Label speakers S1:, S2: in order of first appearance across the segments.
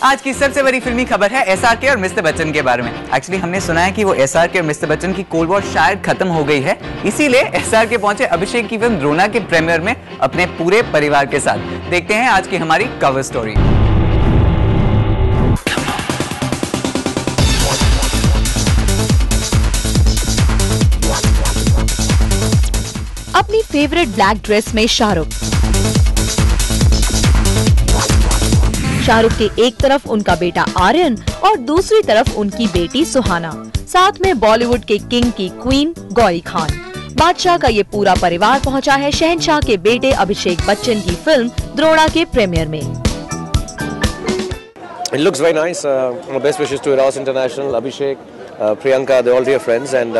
S1: आज की सबसे बड़ी फिल्मी खबर है एसआरके और मिस्टर बच्चन के बारे में। एक्चुअली हमने सुना है कि वो एसआरके और मिस्टर बच्चन की कोल्ड वॉर शायद खत्म हो गई है, इसीलिए एसआरके पहुंचे अभिषेक की फिल्म द्रोणा के प्रीमियर में अपने पूरे परिवार के साथ। देखते हैं आज की हमारी कवर स्टोरी।
S2: अपनी फेवरेट ब्लैक ड्रेस में शाहरुख के एक तरफ उनका बेटा आर्यन और दूसरी तरफ उनकी बेटी सुहाना, साथ में बॉलीवुड के किंग की क्वीन गौरी खान। बादशाह का ये पूरा परिवार पहुंचा है शहंशाह के बेटे अभिषेक बच्चन की फिल्म द्रोणा के प्रीमियर में।
S3: It looks very nice. Best wishes to Eros International, Abhishek, Priyanka, they're all dear friends, and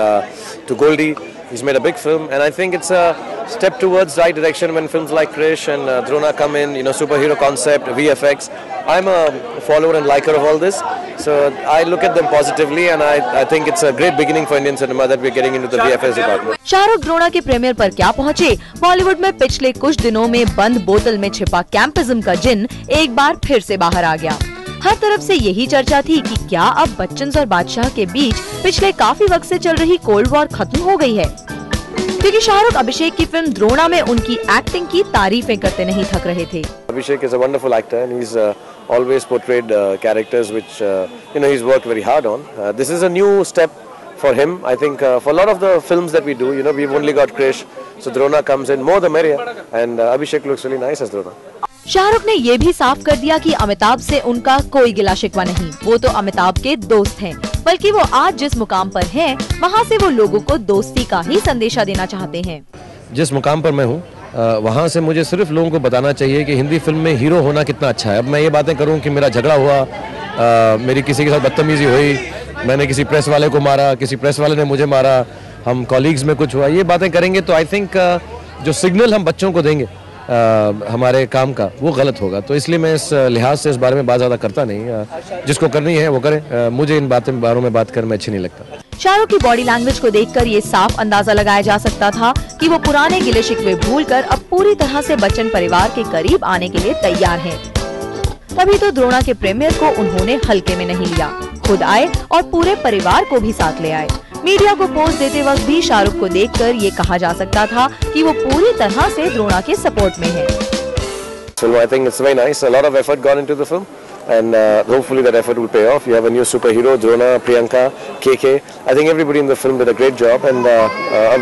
S3: to Goldie, he's made a big film, and I think it's a step towards right direction when films like Krish and Drona come in, you know, superhero concept, VFX. I'm a follower and liker of all this, so I look at them positively, and I think it's a great beginning for Indian cinema that we're getting into the VFX department.
S2: Shahrukh Drona के premiere पर क्या पहुंचे? बॉलीवुड में पिछले कुछ दिनों में बंद बोतल में छिपा कैंपिज्म का जिन एक बार फिर से बाहर आ गया। हर तरफ से यही चर्चा थी कि क्या अब बच्चन और बादशाह के बीच पिछले काफी वक्त से चल रही कोल्ड वॉर खत्म हो गई है, क्योंकि शाहरुख अभिषेक की फिल्म द्रोणा में उनकी एक्टिंग की तारीफें करते नहीं थक रहे थे।
S3: Abhishek is a wonderful actor and he's always portrayed characters which you know he's worked very hard on. This is a new step for him. I think for a lot of the films that we do, you know, we've only got Krish, so Drona comes in, more the merrier, and Abhishek looks really nice as Drona.
S2: Shahrukh ने ये भी साफ कर दिया कि अमिताभ से उनका कोई गिला शिकवा नहीं, वो तो अमिताभ के दोस्त हैं, बल्कि वो आज जिस मुकाम पर हैं, वहाँ से वो लोगों को दोस्ती का ही संदेशा देना चाहते हैं।
S3: जिस मुकाम पर मैं हूँ वहाँ से मुझे सिर्फ लोगों को बताना चाहिए कि हिंदी फिल्म में हीरो होना कितना अच्छा है। अब मैं ये बातें करूँ कि मेरा झगड़ा हुआ, मेरी किसी के साथ बदतमीजी हुई, मैंने किसी प्रेस वाले को मारा, किसी प्रेस वाले ने मुझे मारा, हम कॉलीग्स में कुछ हुआ, ये बातें करेंगे तो आई थिंक जो सिग्नल हम बच्चों को देंगे हमारे काम का वो गलत होगा। तो इसलिए मैं इस लिहाज से इस बारे में बात ज़्यादा करता नहीं। जिसको करनी है वो करे, मुझे इन बारों में बात करना अच्छी नहीं लगता।
S2: शाहरुख की बॉडी लैंग्वेज को देखकर ये साफ अंदाजा लगाया जा सकता था कि वो पुराने गिले शिकवे भूलकर अब पूरी तरह से बच्चन परिवार के करीब आने के लिए तैयार हैं। तभी तो द्रोणा के प्रीमियर को उन्होंने हल्के में नहीं लिया, खुद आए और पूरे परिवार को भी साथ ले आए। मीडिया को पोज देते वक्त भी शाहरुख को देखकर ये कहा जा सकता था कि वो पूरी तरह से द्रोणा के सपोर्ट में है।
S3: So I think it's very nice. A lot of effort gone into the film, and hopefully that effort will pay off. You have a new superhero, Drona, Priyanka, KK. I think everybody in the film did a great job, and a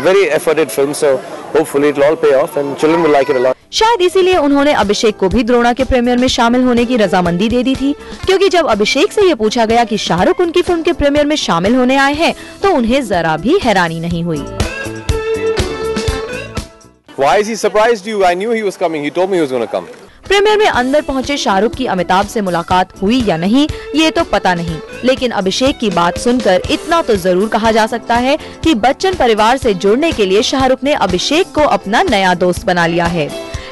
S3: very efforted film. So hopefully it will all pay off, and children will like it a lot.
S2: शायद इसीलिए उन्होंने अभिषेक को भी द्रोणा के premiere में शामिल होने की रजामंदी दे दी थी, क्योंकि जब अभिषेक से ये पूछा गया कि शाहरुख उनकी फिल्म के प्रीमियर में शामिल होने आए हैं, तो उन्हें जरा भी हैरानी नहीं हुई।
S4: Why is he surprised you? I knew he was coming. He told me he was going to come.
S2: Premiere में अंदर पहुंचे शाहरुख की अमिताभ से मुलाकात हुई या नहीं ये तो पता नहीं, लेकिन अभिषेक की बात सुनकर इतना तो जरूर कहा जा सकता है कि बच्चन परिवार से जुड़ने के लिए शाहरुख ने अभिषेक को अपना नया दोस्त बना लिया है।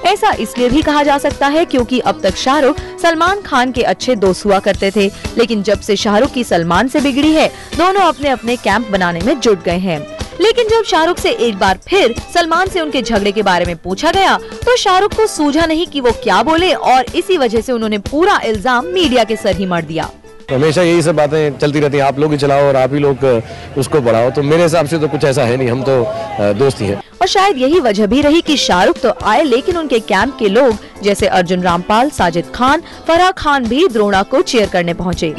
S2: ऐसा इसलिए भी कहा जा सकता है क्योंकि अब तक शाहरुख सलमान खान के अच्छे दोस्त हुआ करते थे, लेकिन जब से शाहरुख की सलमान से बिगड़ी है, दोनों अपने अपने कैंप बनाने में जुट गए हैं। लेकिन जब शाहरुख से एक बार फिर सलमान से उनके झगड़े के बारे में पूछा गया, तो शाहरुख को सूझा नहीं कि वो क्या बोले, और इसी वजह से उन्होंने पूरा इल्जाम मीडिया के सर ही मर दिया।
S3: तो हमेशा यही सब बातें चलती रहती हैं, आप लोग ही चलाओ और आप ही लोग उसको बढ़ाओ, तो मेरे हिसाब से तो कुछ ऐसा है नहीं, हम तो दोस्त ही हैं।
S2: और शायद यही वजह भी रही कि शाहरुख तो आए, लेकिन उनके कैंप के लोग जैसे अर्जुन रामपाल, साजिद खान, फराह खान भी द्रोणा को चीयर करने पहुँचे।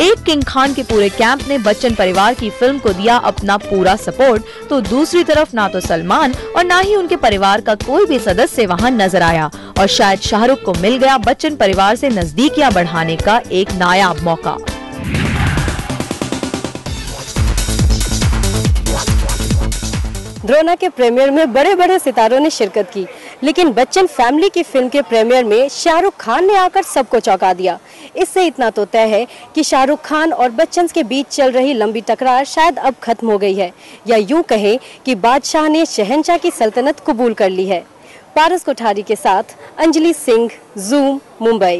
S2: एक किंग खान के पूरे कैंप ने बच्चन परिवार की फिल्म को दिया अपना पूरा सपोर्ट, तो दूसरी तरफ ना तो सलमान और ना ही उनके परिवार का कोई भी सदस्य वहां नजर आया, और शायद शाहरुख को मिल गया बच्चन परिवार से नजदीकियां बढ़ाने का एक नायाब मौका।
S5: द्रोणा के प्रीमियर में बड़े बड़े सितारों ने शिरकत की, लेकिन बच्चन फैमिली की फिल्म के प्रीमियर में शाहरुख खान ने आकर सबको चौंका दिया। इससे इतना तो तय है कि शाहरुख खान और बच्चन के बीच चल रही लंबी टकरार शायद अब खत्म हो गई है, या यूं कहें कि बादशाह ने शहंशाह की सल्तनत कबूल कर ली है। पारस कोठारी के साथ अंजलि सिंह, ज़ूम, मुंबई।